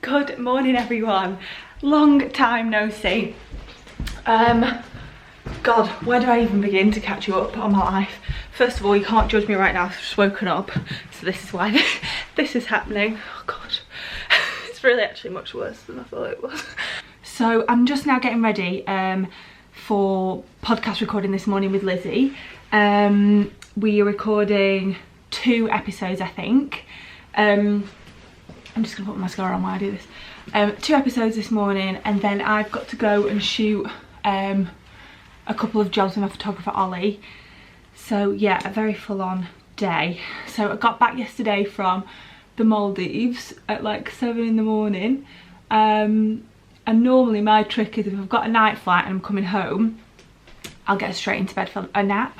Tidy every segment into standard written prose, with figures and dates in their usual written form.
Good morning everyone, long time no see. God, where do I even begin to catch you up on my life? First of all, you can't judge me right now, I've just woken up, so this is why this is happening. Oh God, it's really actually much worse than I thought it was. So I'm just now getting ready for podcast recording this morning with Lizzie. We are recording 2 episodes, I think. I'm just gonna put my mascara on while I do this. 2 episodes this morning, and then I've got to go and shoot a couple of jobs with my photographer Ollie. So yeah, a very full-on day. So I got back yesterday from the Maldives at like 7 in the morning. And normally my trick is if I've got a night flight and I'm coming home, I'll get straight into bed for a nap.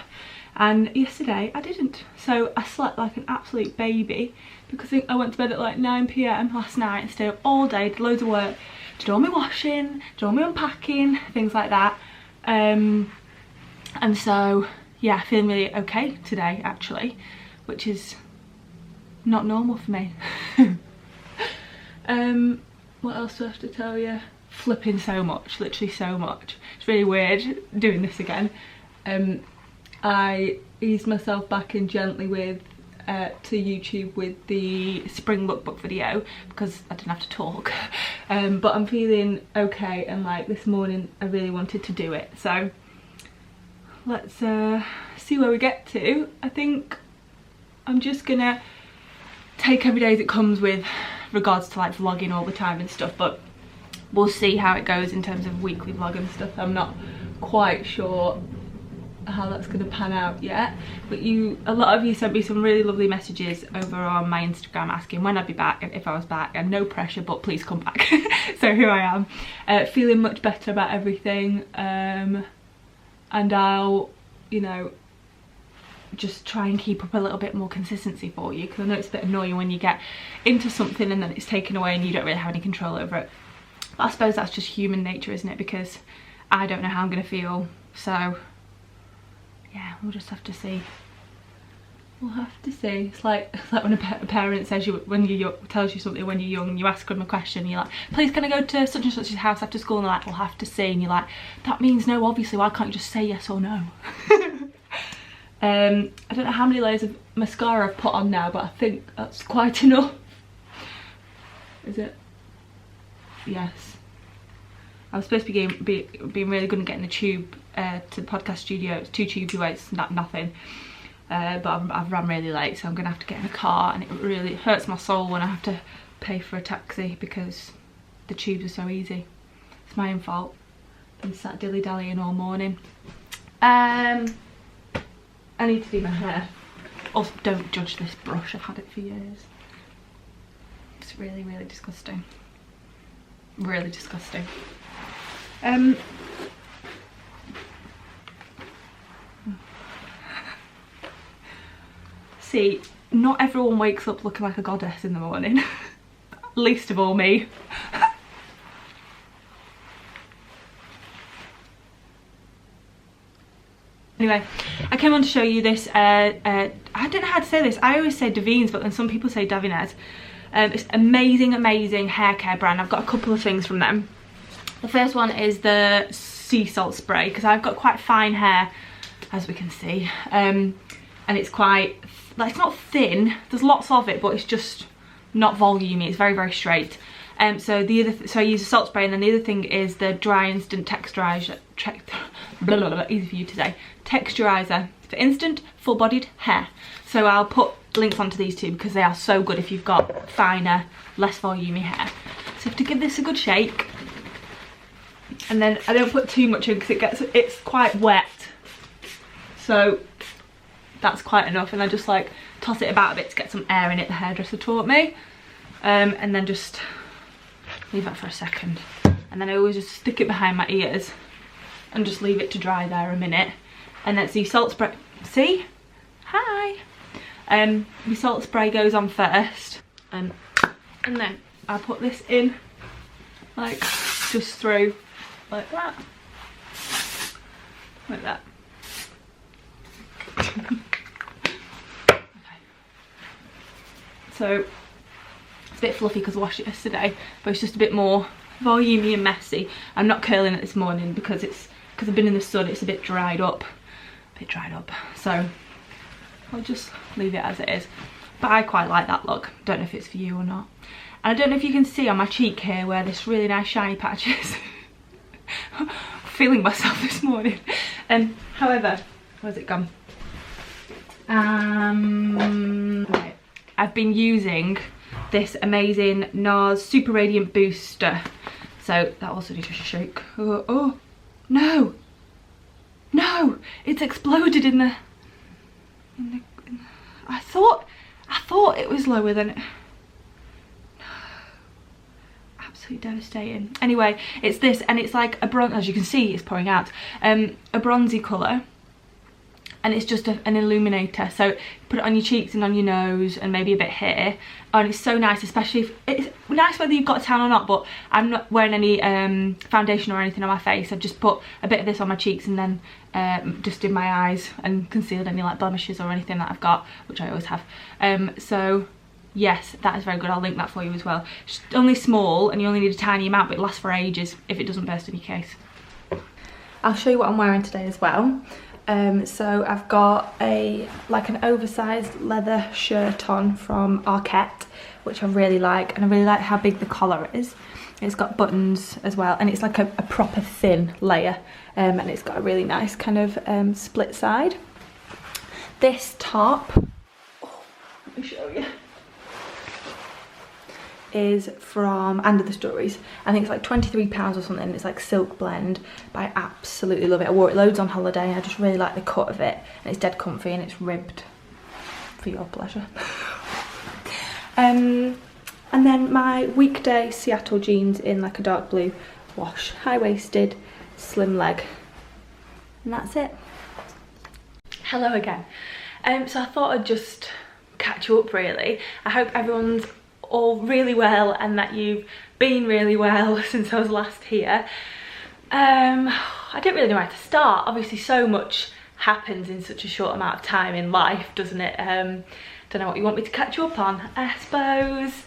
And yesterday I didn't, so I slept like an absolute baby because I went to bed at like 9 PM last night and stayed up all day, did loads of work, did all my washing, did all my unpacking, things like that. And so yeah, feeling really okay today actually, which is not normal for me. What else do I have to tell you? Flipping so much, literally so much. It's really weird doing this again. I eased myself back in gently with to YouTube with the spring lookbook video because I didn't have to talk. But I'm feeling okay, and like this morning I really wanted to do it. So let's see where we get to. I think I'm just gonna take every day as it comes with regards to like vlogging all the time and stuff, but we'll see how it goes in terms of weekly vlog and stuff. I'm not quite sure how that's going to pan out yet, but a lot of you sent me some really lovely messages over on my Instagram asking when I'd be back and if I was back, and no pressure, but please come back. So here I am, feeling much better about everything, and I'll, you know, just try and keep up a little bit more consistency for you, because I know it's a bit annoying when you get into something and then it's taken away and you don't really have any control over it. But I suppose that's just human nature, isn't it? Because I don't know how I'm going to feel, so yeah, we'll just have to see. We'll have to see. It's like when a parent says tells you something when you're young, and you ask them a question, and you're like, please can I go to such and such's house after school? And they're like, we'll have to see. And you're like, that means no, obviously, why can't you just say yes or no? I don't know how many layers of mascara I've put on now, but I think that's quite enough. Is it? Yes. I was supposed to be being really good at getting the tube to the podcast studio. It's 2 tubes away, it's nothing. But I've run really late, so I'm gonna have to get in a car, and it really hurts my soul when I have to pay for a taxi because the tubes are so easy. It's my own fault. Been sat dilly-dallying all morning. I need to do my hair. Also, don't judge this brush, I've had it for years. It's really, really disgusting. Really disgusting. See, not everyone wakes up looking like a goddess in the morning. Least of all me. Anyway, I came on to show you this, I don't know how to say this. I always say Davines, but then some people say Davines. It's amazing, amazing hair care brand. I've got a couple of things from them. The first one is the sea salt spray, because I've got quite fine hair, as we can see. And it's quite, like, it's not thin, there's lots of it, but it's just not volumey, it's very, very straight. So I use a salt spray, and then the other thing is the Dry Instant Texturizer, easy for you to say, Texturizer for instant, full-bodied hair. So I'll put links onto these 2 because they are so good if you've got finer, less volumey hair. So you have to give this a good shake. And then I don't put too much in because it's quite wet. So that's quite enough, and I just like toss it about a bit to get some air in it, the hairdresser taught me. And then just leave that for a second. And then I always just stick it behind my ears and just leave it to dry there a minute. And then the salt spray, see? Hi! The salt spray goes on first. And then I put this in, like, just through, like that. Like that. Okay. So bit fluffy because I washed it yesterday, but it's just a bit more volumey and messy. I'm not curling it this morning because I've been in the sun, it's a bit dried up. So I'll just leave it as it is. But I quite like that look. Don't know if it's for you or not. And I don't know if you can see on my cheek here where this really nice shiny patch is. Feeling myself this morning. However, where's it gone? Right. I've been using this amazing NARS Super Radiant Booster. So that also needs a shake. Oh no! No! It's exploded in the I thought it was lower than it. No. Absolutely devastating. Anyway, it's this, and it's like a bronze, as you can see, it's pouring out. A bronzy colour. And it's just an illuminator, so put it on your cheeks and on your nose and maybe a bit here. And it's so nice, especially if it's nice whether you've got a tan or not, but I'm not wearing any foundation or anything on my face. I've just put a bit of this on my cheeks and then just in my eyes and concealed any like blemishes or anything that I've got, which I always have. So yes, that is very good. I'll link that for you as well. It's only small and you only need a tiny amount, but it lasts for ages if it doesn't burst in your case. I'll show you what I'm wearing today as well. So I've got like an oversized leather shirt on from ARKET, which I really like, and I really like how big the collar is. It's got buttons as well, and it's like a proper thin layer, and it's got a really nice kind of split side. This top, let me show you, is from Under the Stories. I think it's like £23 or something. It's like silk blend, but I absolutely love it. I wore it loads on holiday and I just really like the cut of it, and it's dead comfy and it's ribbed for your pleasure. And then my Weekday Seattle jeans in like a dark blue wash, high-waisted, slim leg, and that's it. Hello again. So I thought I'd just catch you up really. I hope everyone's all really well and that you've been really well since I was last here. I don't really know where to start. Obviously so much happens in such a short amount of time in life, doesn't it? Don't know what you want me to catch you up on. I suppose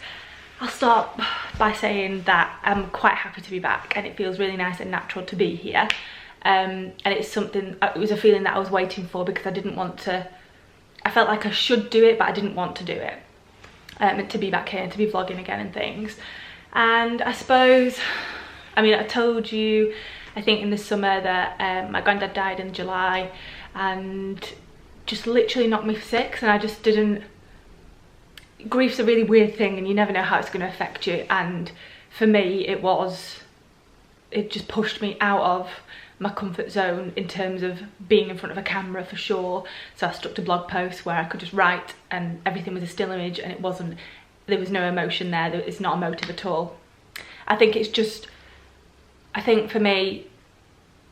I'll start by saying that I'm quite happy to be back and it feels really nice and natural to be here. And it's something, it was a feeling that I was waiting for because I didn't want to, I felt like I should do it but I didn't want to do it. To be back here and to be vlogging again and things. And I suppose, I mean, I told you I think in the summer that my granddad died in July and just literally knocked me for 6, and I just didn't, grief's a really weird thing and you never know how it's going to affect you, and for me it just pushed me out of my comfort zone in terms of being in front of a camera for sure. So I stuck to blog posts where I could just write and everything was a still image and there was no emotion there. It's not emotive at all. I think it's just, I think for me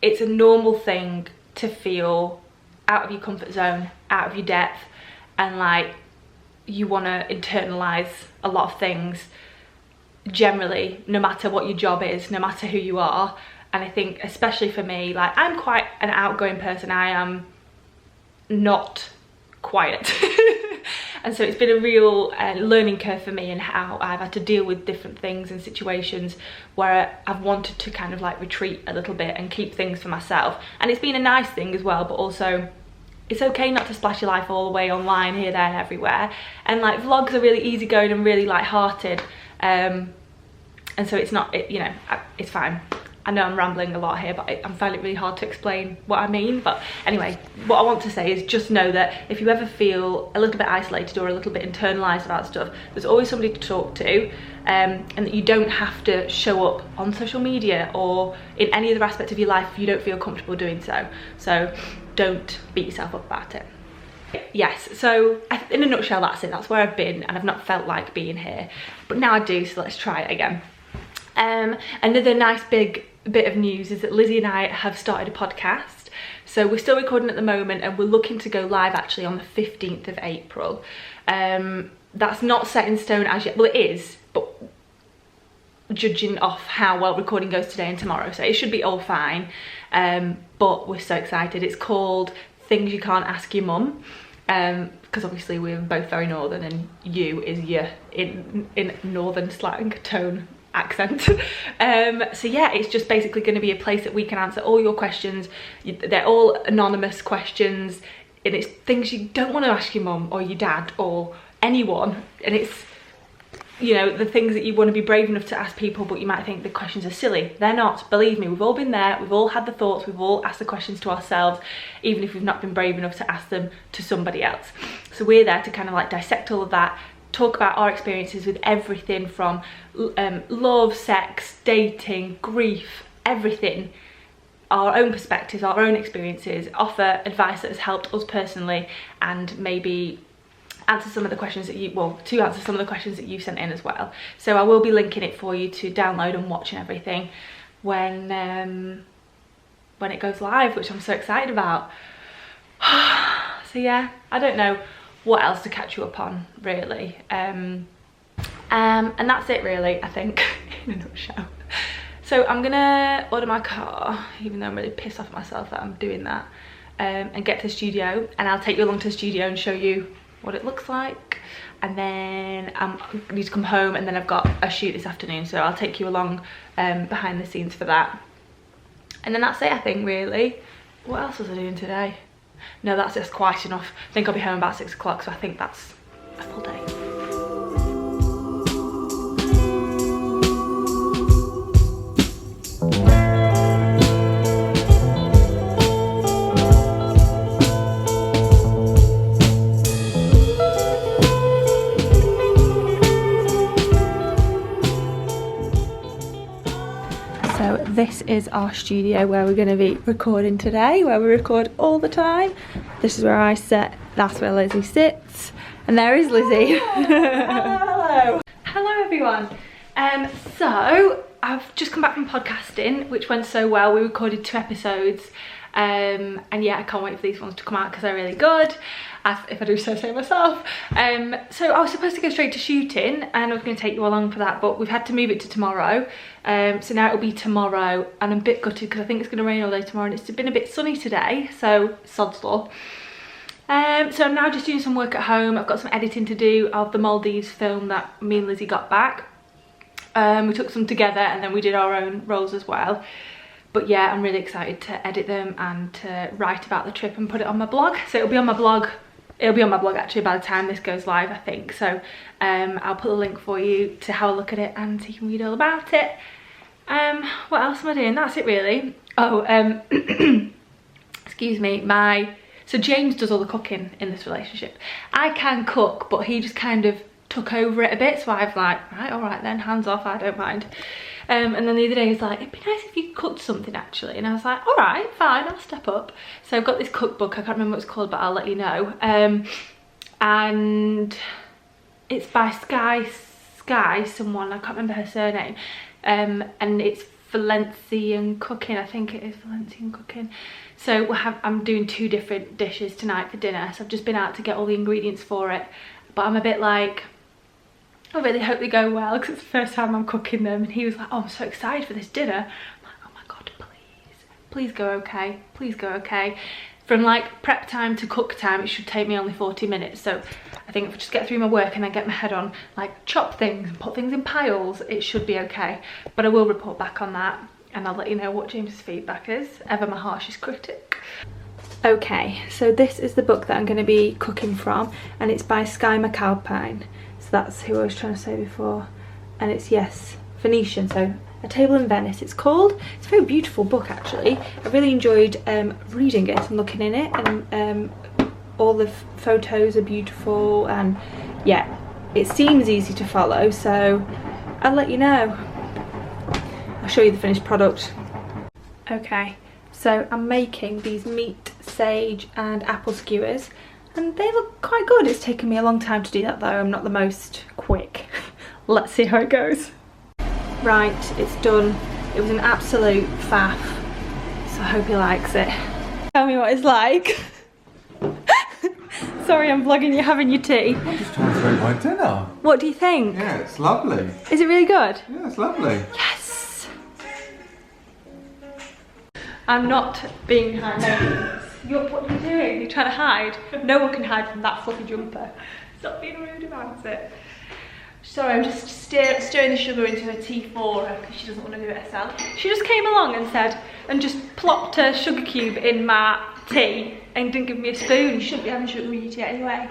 it's a normal thing to feel out of your comfort zone, out of your depth, and like you want to internalize a lot of things generally, no matter what your job is, no matter who you are. And I think especially for me, like I'm quite an outgoing person, I am not quiet. And so it's been a real learning curve for me in how I've had to deal with different things and situations where I've wanted to kind of like retreat a little bit and keep things for myself. And it's been a nice thing as well, but also it's okay not to splash your life all the way online, here, there and everywhere. And like vlogs are really easygoing and really light-hearted. And so it's not, you know, it's fine. I know I'm rambling a lot here, but I'm finding it really hard to explain what I mean. But anyway, what I want to say is just know that if you ever feel a little bit isolated or a little bit internalized about stuff, there's always somebody to talk to, and that you don't have to show up on social media or in any other aspect of your life if you don't feel comfortable doing so. So don't beat yourself up about it. Yes, so in a nutshell, that's it. That's where I've been, and I've not felt like being here, but now I do, so let's try it again. Another nice big bit of news is that Lizzie and I have started a podcast. So we're still recording at the moment and we're looking to go live actually on the 15th of April. That's not set in stone as yet. Well, it is, but judging off how well recording goes today and tomorrow, so it should be all fine. But we're so excited. It's called Things You Can't Ask Your Mum. because obviously we're both very northern, and you is your in northern slang tone accent. So yeah, it's just basically going to be a place that we can answer all your questions. They're all anonymous questions, and it's things you don't want to ask your mum or your dad or anyone, and it's, you know, the things that you want to be brave enough to ask people, but you might think the questions are silly. They're not. Believe me, we've all been there, we've all had the thoughts, we've all asked the questions to ourselves, even if we've not been brave enough to ask them to somebody else. So we're there to kind of like dissect all of that, talk about our experiences with everything from love, sex, dating, grief, everything, our own perspectives, our own experiences, offer advice that has helped us personally, and maybe answer some of the questions that to answer some of the questions that you sent in as well. So I will be linking it for you to download and watch and everything when it goes live, which I'm so excited about. So yeah, I don't know what else to catch you up on really, and that's it really, I think, in a nutshell. So I'm gonna order my car, even though I'm really pissed off at myself that I'm doing that, and get to the studio, and I'll take you along to the studio and show you what it looks like. And then I need to come home, and then I've got a shoot this afternoon, so I'll take you along behind the scenes for that. And then that's it, I think, really. What else was I doing today? No, that's just quite enough. I think I'll be home about 6 o'clock, so I think that's a full day. So this is our studio where we're going to be recording today, where we record all the time. This is where I sit, that's where Lizzie sits, and there is Lizzie. Hello. Hello everyone. So I've just come back from podcasting, which went so well. We recorded 2 episodes, and yeah, I can't wait for these ones to come out because they're really good, if I do so say myself. So I was supposed to go straight to shooting, and I was going to take you along for that, but we've had to move it to tomorrow. So now it'll be tomorrow, and I'm a bit gutted because I think it's going to rain all day tomorrow, and it's been a bit sunny today, so sod's law. So I'm now just doing some work at home. I've got some editing to do of the Maldives film that me and Lizzie got back. We took some together, and then we did our own rolls as well. But yeah, I'm really excited to edit them and to write about the trip and put it on my blog. So it'll be on my blog. It'll be on my blog actually by the time this goes live, I think. So I'll put a link for you to have a look at it, and so you can read all about it. What else am I doing? That's it really. Oh, excuse me, so James does all the cooking in this relationship. I can cook, but he just kind of took over it a bit, so I've like, right, all right then, hands off, I don't mind. And then the other day he's like, it'd be nice if you cooked something actually, and I was like, all right, fine, I'll step up. So I've got this cookbook, I can't remember what it's called, but I'll let you know. And it's by Skye someone, I can't remember her surname, and it's Valencian cooking, I think it is Valencian cooking. So I'm doing 2 different dishes tonight for dinner, so I've just been out to get all the ingredients for it, but I'm a bit like, I really hope they go well, because it's the first time I'm cooking them. And he was like, oh, I'm so excited for this dinner. I'm like, oh my god, please go okay, please go okay. From like prep time to cook time, it should take me only 40 minutes. So I think if I just get through my work and then get my head on, like chop things and put things in piles, it should be okay. But I will report back on that, and I'll let you know what James's feedback is. Ever my harshest critic. Okay, so this is the book that I'm going to be cooking from, and it's by Skye McAlpine. So that's who I was trying to say before, and it's, yes, Venetian, so A Table in Venice it's called. It's a very beautiful book actually. I really enjoyed reading it and looking in it, and all the photos are beautiful, and yeah, it seems easy to follow, so I'll let you know. I'll show you the finished product. Okay, so I'm making these meat, sage and apple skewers, and they look quite good. It's taken me a long time to do that though. I'm not the most quick. Let's see how it goes. Right, it's done. It was an absolute faff, so I hope he likes it. Tell me what it's like. Sorry, I'm vlogging you having your tea. I'm just trying to throw my dinner. What do you think? Yeah, it's lovely. Is it really good? Yeah, it's lovely. Yes! I'm not being behind the scenes. What are you doing? You're trying to hide? No one can hide from that fluffy jumper. Stop being rude about it. Sorry, I'm just stirring the sugar into her tea for her because she doesn't want to do it herself. She just came along and said, and just plopped a sugar cube in my tea and didn't give me a spoon. You shouldn't be having sugar in your tea anyway.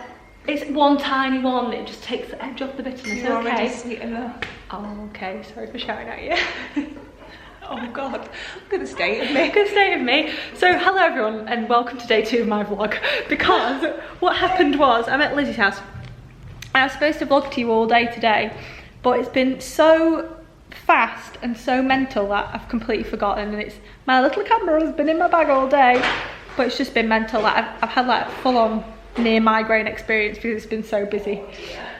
It's one tiny one, it just takes the edge off the bitterness. You're okay. already sweet enough. Oh, okay, sorry for shouting at you. Oh God, look at the state of me. Good state of me. So hello everyone and welcome to day 2 of my vlog, because what happened was I'm at Lizzie's house. I was supposed to vlog to you all day today, but it's been so fast and so mental that I've completely forgotten, and it's my little camera has been in my bag all day, but it's just been mental. Like I've had like full-on near migraine experience because it's been so busy.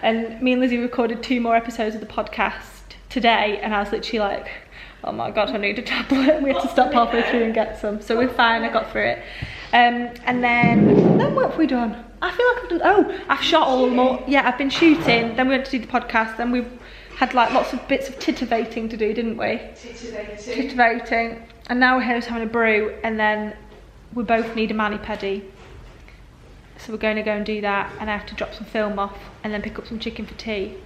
And me and Lizzie recorded 2 more episodes of the podcast today, and I was literally like, oh my God, I need a tablet. We had to stop halfway through and get some. So we're fine, I got through it. And then what have we done? I feel like I've done, oh, I've shot all more. Yeah, I've been shooting, then we went to do the podcast, then we've had like lots of bits of titivating to do, didn't we? Titivating. And now we're here just having a brew, and then we both need a mani-pedi. So we're going to go and do that, and I have to drop some film off and then pick up some chicken for tea.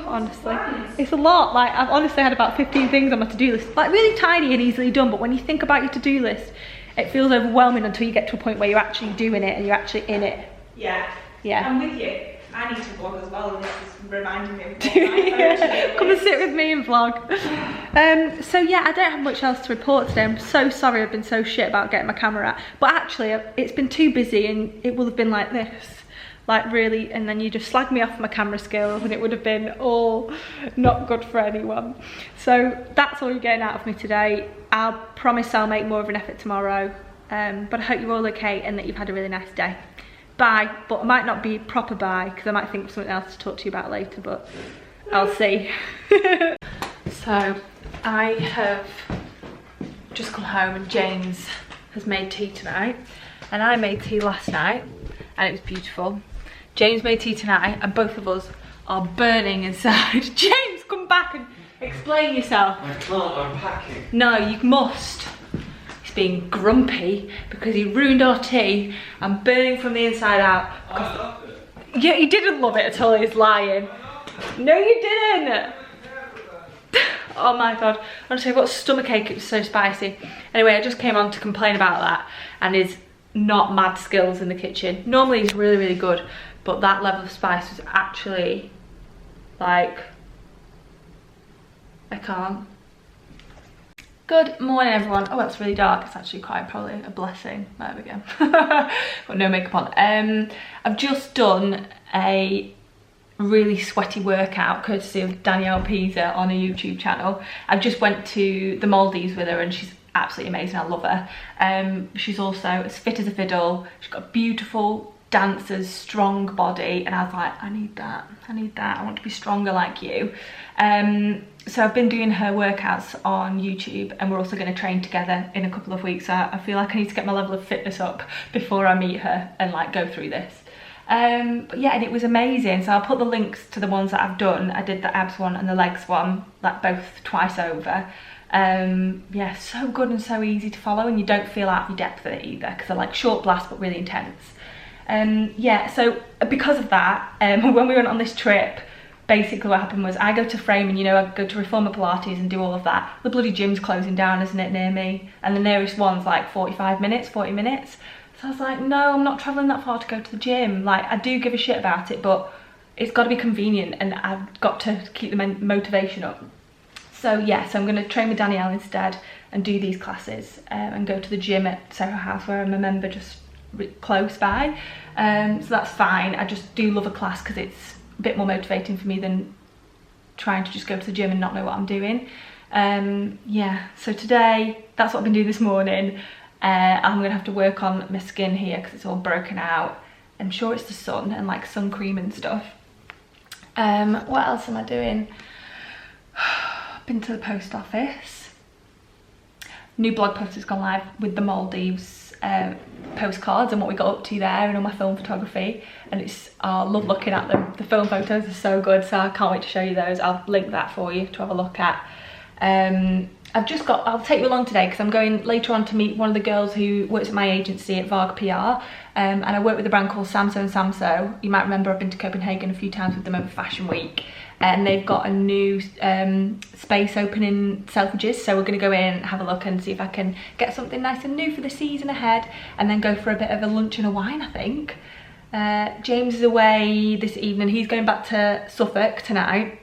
Honestly, it's a lot. Like I've honestly had about 15 things on my to-do list, like really tiny and easily done, but when you think about your to-do list, it feels overwhelming until you get to a point where you're actually doing it and you're actually in it. Yeah. Yeah. I'm with you. I need to vlog as well, and this is reminding me of yeah. Come and sit with me and vlog. So yeah, I don't have much else to report today. I'm so sorry I've been so shit about getting my camera out, but actually it's been too busy and it will have been like this. Like really, and then you just slag me off my camera skills and it would have been all not good for anyone. So that's all you're getting out of me today. I'll promise I'll make more of an effort tomorrow, but I hope you're all okay and that you've had a really nice day. Bye, but it might not be proper bye because I might think of something else to talk to you about later, but I'll see. So I have just come home and James has made tea tonight, and I made tea last night and it was beautiful. James made tea tonight and both of us are burning inside. James, come back and explain yourself. I can't, I'm packing. No, you must. He's being grumpy because he ruined our tea. I'm burning from the inside out. I loved it. Yeah, he didn't love it at all, he's lying. No, you didn't. Oh my God, honestly I've got a stomachache, it was so spicy. Anyway, I just came on to complain about that and his not mad skills in the kitchen. Normally he's really, really good, but that level of spice was actually like, I can't. Good morning everyone. Oh, that's really dark. It's actually quite probably a blessing. There we go. Got no makeup on. I've just done a really sweaty workout courtesy of Danielle Peazer on a YouTube channel. I just went to the Maldives with her and she's absolutely amazing. I love her. She's also as fit as a fiddle. She's got a beautiful dancer's strong body, and I was like, I need that. I want to be stronger like you. So I've been doing her workouts on YouTube, and we're also going to train together in a couple of weeks. So I feel like I need to get my level of fitness up before I meet her and like go through this. But yeah, and it was amazing. So I'll put the links to the ones that I've done. I did the abs one and the legs one, like both twice over. Yeah, so good and so easy to follow, and you don't feel out of your depth with it either because they're like short blasts but really intense. Yeah, so because of that, when we went on this trip, basically what happened was I go to Frame, and you know, I go to Reformer Pilates and do all of that. The bloody gym's closing down, isn't it, near me? And the nearest one's like 45 minutes, 40 minutes. So I was like, no, I'm not travelling that far to go to the gym. Like, I do give a shit about it, but it's got to be convenient, and I've got to keep the motivation up. So yeah, so I'm going to train with Danielle instead and do these classes and go to the gym at Soho House where I'm a member just close by. So that's fine. I just do love a class because it's a bit more motivating for me than trying to just go to the gym and not know what I'm doing. Yeah, so today, that's what I've been doing this morning. I'm going to have to work on my skin here because it's all broken out. I'm sure it's the sun and like sun cream and stuff. What else am I doing? Been to the post office. New blog post has gone live with the Maldives postcards and what we got up to there and all my film photography, and it's, I love looking at them. The film photos are so good, so I can't wait to show you those. I'll link that for you to have a look at. I'll take you along today because I'm going later on to meet one of the girls who works at my agency at Varg PR, and I work with a brand called Samsoe Samsoe. You might remember I've been to Copenhagen a few times with them over Fashion Week, and they've got a new space open in Selfridges, so we're going to go in and have a look and see if I can get something nice and new for the season ahead, and then go for a bit of a lunch and a wine, I think. James is away this evening. He's going back to Suffolk tonight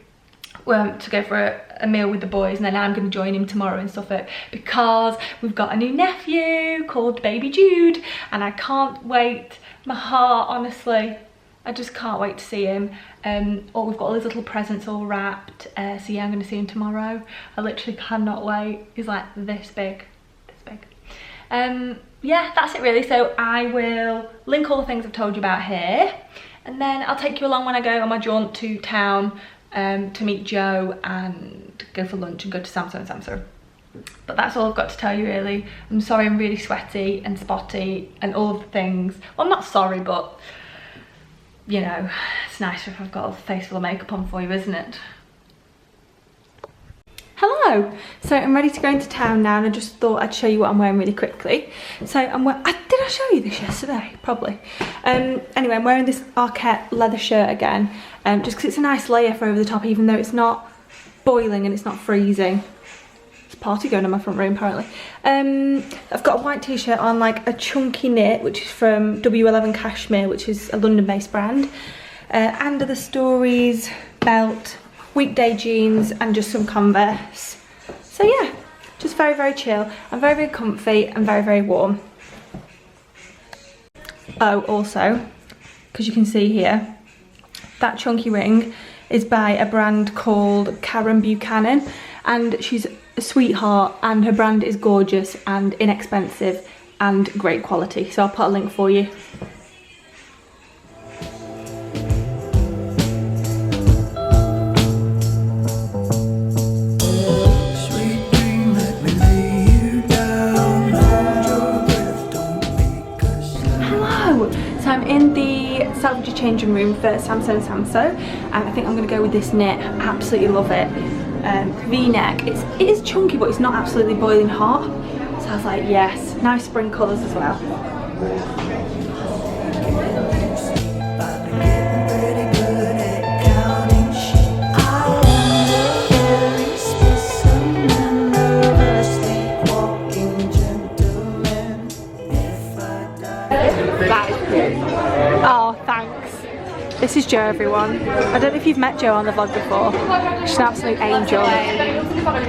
to go for a meal with the boys, and then I'm going to join him tomorrow in Suffolk because we've got a new nephew called Baby Jude, and I can't wait. My heart, honestly, I just can't wait to see him. We've got all his little presents all wrapped, so yeah, I'm going to see him tomorrow. I literally cannot wait. He's like this big, yeah, that's it really. So I will link all the things I've told you about here, and then I'll take you along when I go on my jaunt to town to meet Joe and go for lunch and go to Samsoe Samsoe. But that's all I've got to tell you really. I'm sorry I'm really sweaty and spotty and all of the things. Well, I'm not sorry, but you know, it's nicer if I've got a face full of makeup on for you, isn't it? Hello! So I'm ready to go into town now, and I just thought I'd show you what I'm wearing really quickly. So I'm wearing, did I show you this yesterday? Probably. Anyway, I'm wearing this ARKET leather shirt again, just because it's a nice layer for over the top, even though it's not boiling and it's not freezing. There's a party going on in my front room apparently. I've got a white t-shirt on, like a chunky knit, which is from W11 Cashmere, which is a London-based brand. Under the Stories belt, Weekday jeans, and just some Converse. So yeah, just very, very chill. I'm very, very comfy and very, very warm. Oh, also, because you can see here, that chunky ring is by a brand called Kaaren Buchanan, and she's a sweetheart, and her brand is gorgeous and inexpensive and great quality. So I'll put a link for you. In the Selfridges changing room for Samsoe Samsoe, and I think I'm going to go with this knit. Absolutely love it. V-neck. It is chunky, but it's not absolutely boiling hot. So I was like, yes, nice spring colours as well. Oh, thanks. This is Jo, everyone. I don't know if you've met Jo on the vlog before. She's an absolute angel.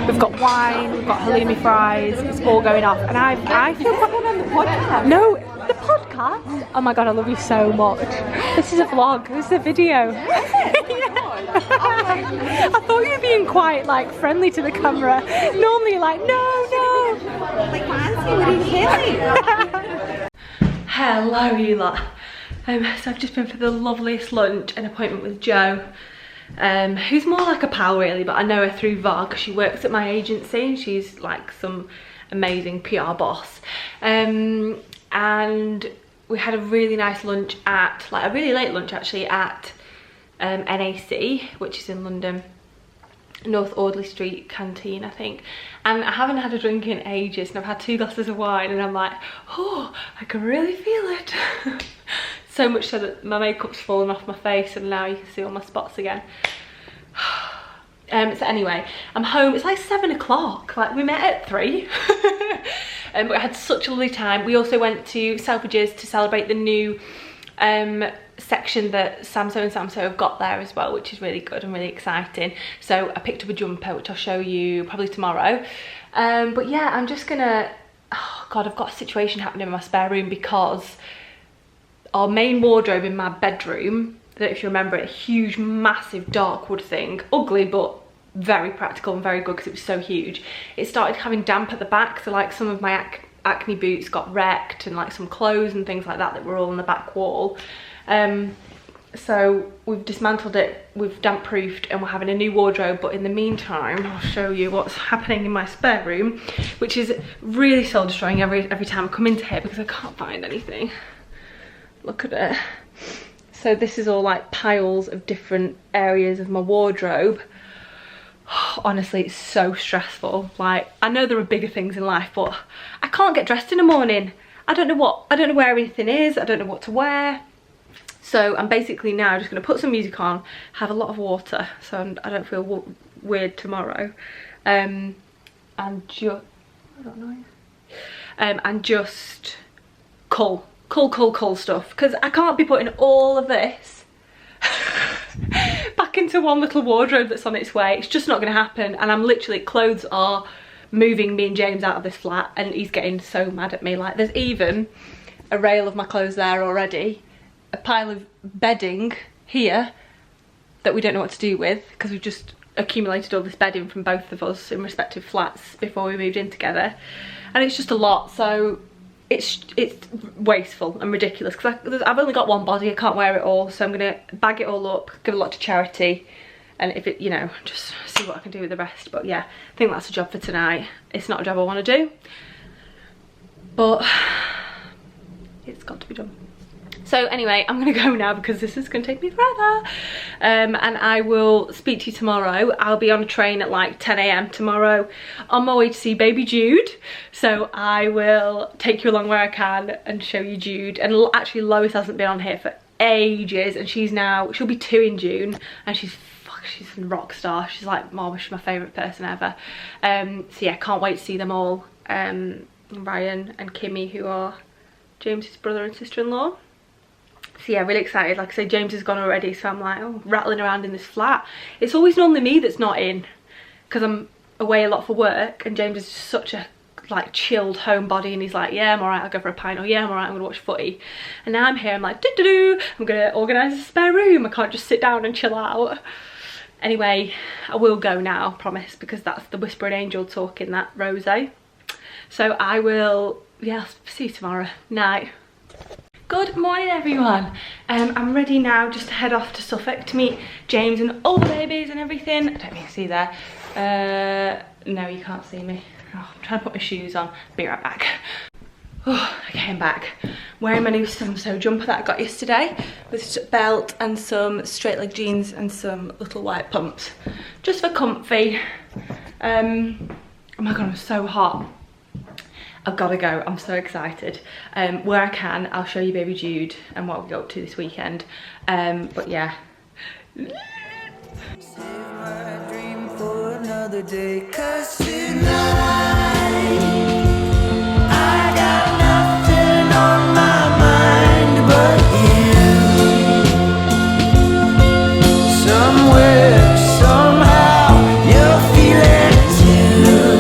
We've got wine, we've got halloumi fries, it's all going off. And I feel quite on the podcast. No, the podcast? Oh my god, I love you so much. This is a vlog, this is a video. I thought you were being quite like friendly to the camera. Normally you're like, no. Like, fancy, what are you feeling? Hello you lot. So I've just been for the loveliest lunch and appointment with Jo, who's more like a pal really, but I know her through Varg because she works at my agency and she's like some amazing PR boss. And we had a really nice lunch at, like a really late lunch actually, at NAC, which is in London, North Audley Street canteen I think, and I haven't had a drink in ages, and I've had 2 glasses of wine and I'm like, oh, I can really feel it. So much so that my makeup's fallen off my face and now you can see all my spots again. So anyway, I'm home. It's like 7 o'clock, like we met at 3. But I had such a lovely time. We also went to Selfridges to celebrate the new section that Samsoe Samsoe have got there as well, which is really good and really exciting. So I picked up a jumper, which I'll show you probably tomorrow. But yeah, I'm just gonna, oh god, I've got a situation happening in my spare room because our main wardrobe in my bedroom, I don't know if you remember it, a huge massive dark wood thing, ugly but very practical and very good because it was so huge. It started having damp at the back, so like some of my acne boots got wrecked, and like some clothes and things like that were all on the back wall. So we've dismantled it, we've damp proofed, and we're having a new wardrobe. But in the meantime, I'll show you what's happening in my spare room, which is really soul destroying every time I come into here because I can't find anything. Look at it. So this is all like piles of different areas of my wardrobe. Honestly, it's so stressful. Like, I know there are bigger things in life, but I can't get dressed in the morning. I don't know where anything is. I don't know what to wear. So I'm basically now just going to put some music on, have a lot of water so I don't feel weird tomorrow, and just, I don't know, and just cull stuff, because I can't be putting all of this back into one little wardrobe that's on its way. It's just not going to happen, and I'm literally, clothes are moving me and James out of this flat, and he's getting so mad at me. Like, there's even a rail of my clothes there already, a pile of bedding here that we don't know what to do with, because we've just accumulated all this bedding from both of us in respective flats before we moved in together, and it's just a lot. So it's wasteful and ridiculous, because I've only got one body, I can't wear it all, so I'm gonna bag it all up, give a lot to charity, and if it, you know, just see what I can do with the rest. But yeah, I think that's a job for tonight. It's not a job I want to do, but it's got to be done. So anyway, I'm gonna go now because this is gonna take me forever, and I will speak to you tomorrow. I'll be on a train at like 10 AM tomorrow on my way to see baby Jude, so I will take you along where I can and show you Jude. And actually Lois hasn't been on here for ages, and she'll be 2 in June, and she's a rock star. She's like, Mom, she's my favourite person ever. So yeah, can't wait to see them all. Ryan and Kimmy, who are James's brother and sister-in-law. So yeah, really excited. Like I say, James has gone already, so I'm like, oh, rattling around in this flat. It's always normally me that's not in, because I'm away a lot for work, and James is just such a like chilled homebody, and he's like, yeah, I'm alright, I'll go for a pint, or yeah, I'm alright, I'm gonna watch footy. And now I'm here, I'm like, I'm gonna organise a spare room, I can't just sit down and chill out. Anyway, I will go now, promise, because that's the whispering angel talking, that Rose. So I will, yeah, I'll see you tomorrow. Night. Good morning, everyone. I'm ready now just to head off to Suffolk to meet James and all the babies and everything. I don't know if you can see there. No, you can't see me. Oh, I'm trying to put my shoes on. Be right back. Oh, I came back wearing my new Samsoe jumper that I got yesterday, with a belt and some straight leg jeans and some little white pumps, just for comfy. Oh my god, I'm so hot. I've got to go, I'm so excited. Where I can, I'll show you baby Jude and what we go up to this weekend. But yeah. Save my dream for another day, 'cause tonight I got nothing on my mind but you. Somewhere, somehow, you're feeling too.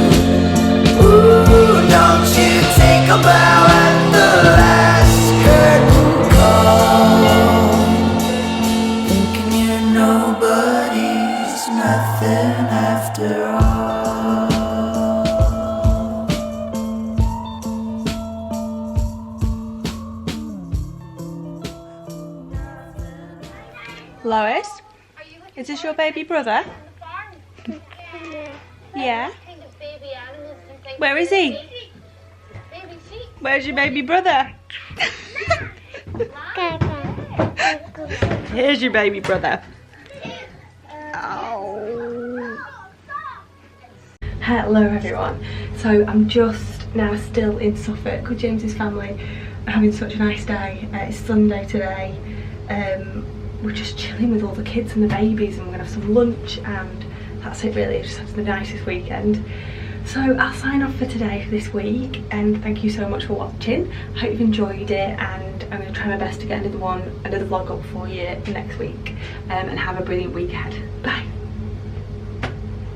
Ooh, don't you take a bow at the last curtain call, thinking you're nobody's nothing after all. Lois, is this your baby brother? Yeah. Where is he? Where's your baby brother? Here's your baby brother. Oh. Hello everyone. So I'm just now still in Suffolk with James's family. We're having such a nice day. It's Sunday today. We're just chilling with all the kids and the babies, and we're gonna have some lunch, and that's it really. Just have the nicest weekend. So I'll sign off for today, for this week, and thank you so much for watching. I hope you've enjoyed it, and I'm going to try my best to get another vlog up for you next week, and have a brilliant week ahead. Bye.